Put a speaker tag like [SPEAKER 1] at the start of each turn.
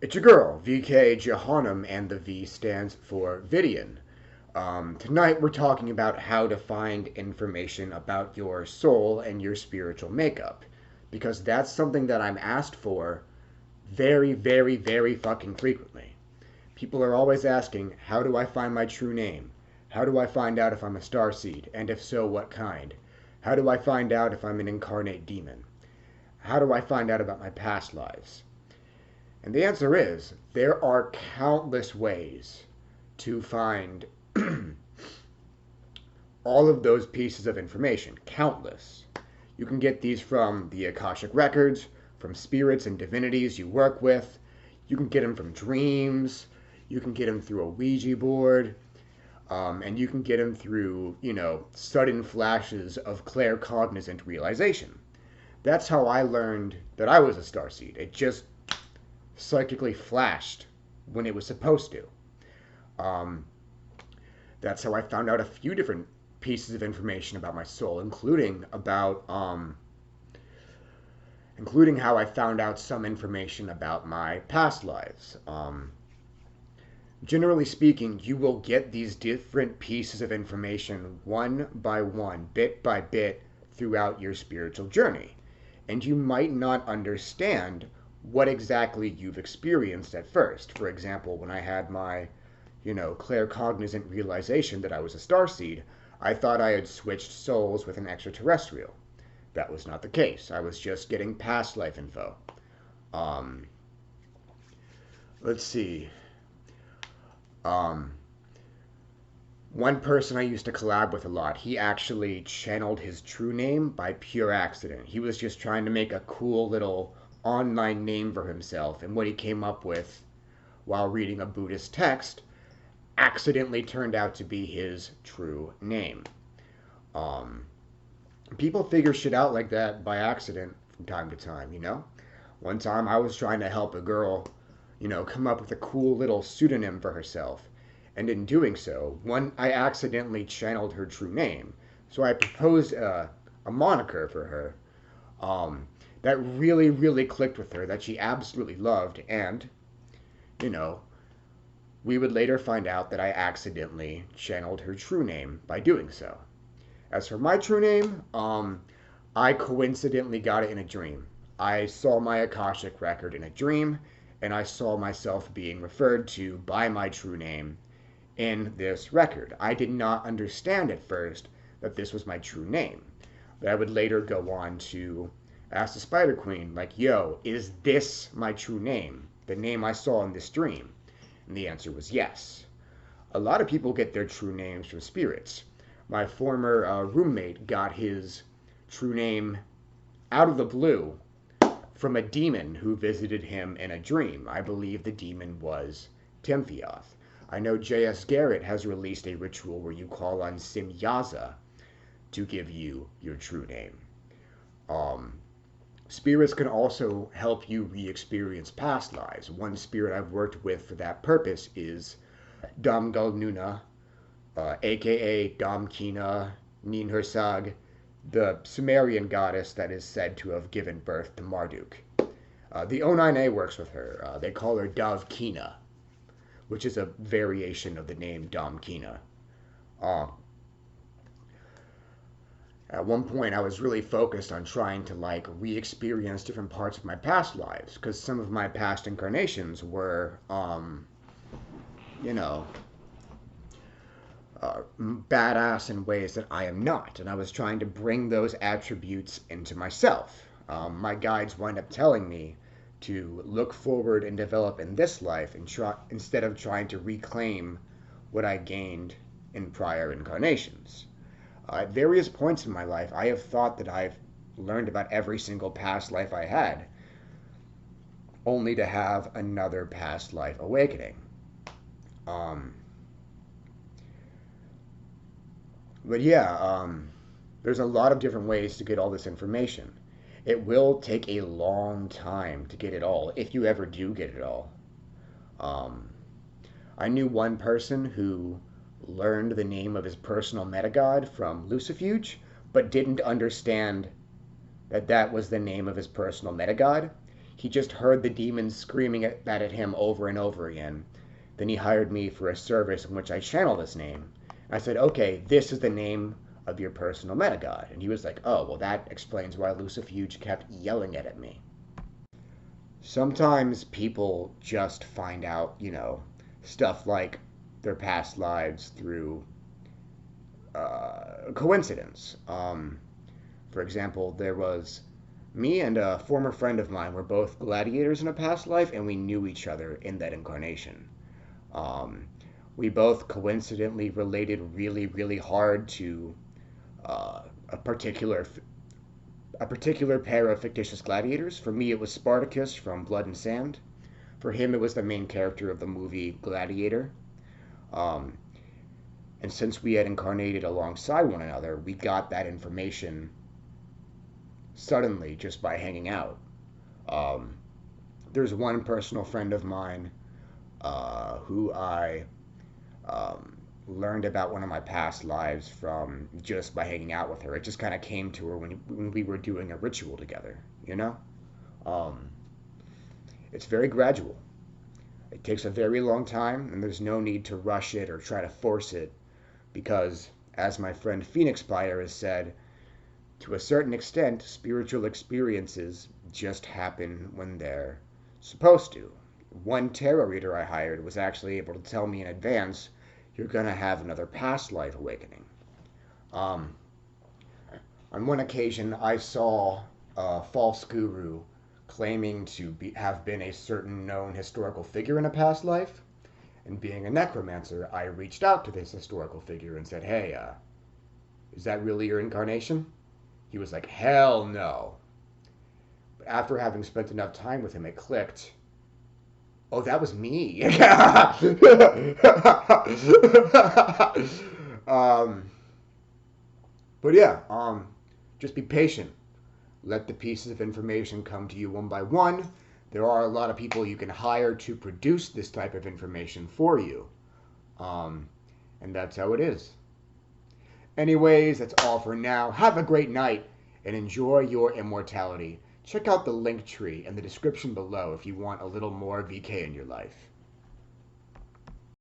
[SPEAKER 1] It's your girl, VK Jehanum, and the V stands for Vidian. Tonight we're talking about how to find information about your soul and your spiritual makeup. Because that's something that I'm asked for very, very, very fucking frequently. People are always asking, how do I find my true name? How do I find out if I'm a starseed? And if so, what kind? How do I find out if I'm an incarnate demon? How do I find out about my past lives? And the answer is there are countless ways to find all of those pieces of information. Countless. You can get these from the Akashic Records, from spirits and divinities you work with. You can get them from dreams. You can get them through a Ouija board. And you can get them through, sudden flashes of claircognizant realization. That's how I learned that I was a starseed. It just psychically flashed when it was supposed to. Um, that's how I found out a few different pieces of information about my soul, including how I found out some information about my past lives. Generally speaking, you will get these different pieces of information one by one, bit by bit, throughout your spiritual journey. And you might not understand what exactly you've experienced at first. For example, when I had my, claircognizant realization that I was a starseed, I thought I had switched souls with an extraterrestrial. That was not the case. I was just getting past life info. Um, let's see. Um, One person I used to collab with a lot, he actually channeled his true name by pure accident. He was just trying to make a cool little online name for himself, and what he came up with while reading a Buddhist text accidentally turned out to be his true name. Um, People figure shit out like that by accident from time to time. One time I was trying to help a girl, come up with a cool little pseudonym for herself. And in doing so, I accidentally channeled her true name. So I proposed a moniker for her that really, really clicked with her, that she absolutely loved. And, you know, we would later find out that I accidentally channeled her true name by doing so. As for my true name, I coincidentally got it in a dream. I saw my Akashic record in a dream, and I saw myself being referred to by my true name in this record. I did not understand at first that this was my true name. But I would later go on to ask the Spider Queen, like, yo, is this my true name? The name I saw in this dream? And the answer was yes. A lot of people get their true names from spirits. My former roommate got his true name out of the blue from a demon who visited him in a dream. I believe the demon was Timthioth. I know J.S. Garrett has released a ritual where you call on Simyaza to give you your true name. Spirits can also help you re-experience past lives. One spirit I've worked with for that purpose is Damgalnuna, aka Damkina Ninhursag, the Sumerian goddess that is said to have given birth to Marduk. The O9A works with her. They call her Davkina, which is a variation of the name Damkina. At one point, I was really focused on trying to re-experience different parts of my past lives, because some of my past incarnations were, you know, badass in ways that I am not, and I was trying to bring those attributes into myself. My guides wind up telling me to look forward and develop in this life instead of trying to reclaim what I gained in prior incarnations. At various points in my life, I have thought that I've learned about every single past life I had, only to have another past life awakening. But yeah, there's a lot of different ways to get all this information. It will take a long time to get it all, if you ever do get it all. I knew one person who learned the name of his personal metagod from Lucifuge, but didn't understand that that was the name of his personal metagod. He just heard the demons screaming that at him over and over again. Then he hired me for a service in which I channel this name. I said, okay, this is the name of your personal metagod. And he was like, oh, well, that explains why Lucifuge kept yelling it at me. Sometimes people just find out, stuff like their past lives through coincidence. For example, there was me and a former friend of mine were both gladiators in a past life, and we knew each other in that incarnation. We both coincidentally related really, really hard to a particular pair of fictitious gladiators. For me, it was Spartacus from Blood and Sand. For him, it was the main character of the movie Gladiator. Um, and since we had incarnated alongside one another, we got that information suddenly just by hanging out. Um, there's one personal friend of mine who I learned about one of my past lives from just by hanging out with her. It just kind of came to her when we were doing a ritual together, you know? Um, it's very gradual. It takes a very long time, and there's no need to rush it or try to force it because, as my friend Phoenix Spire has said, to a certain extent, spiritual experiences just happen when they're supposed to. One tarot reader I hired was actually able to tell me in advance, you're going to have another past life awakening. On one occasion, I saw a false guru claiming to have been a certain known historical figure in a past life. And being a necromancer, I reached out to this historical figure and said, hey, is that really your incarnation? He was like, hell no. But after having spent enough time with him, it clicked. Oh, that was me. But yeah, just be patient. Let the pieces of information come to you one by one. There are a lot of people you can hire to produce this type of information for you. And that's how it is. Anyways, that's all for now. Have a great night and enjoy your immortality. Check out the link tree in the description below if you want a little more VK in your life.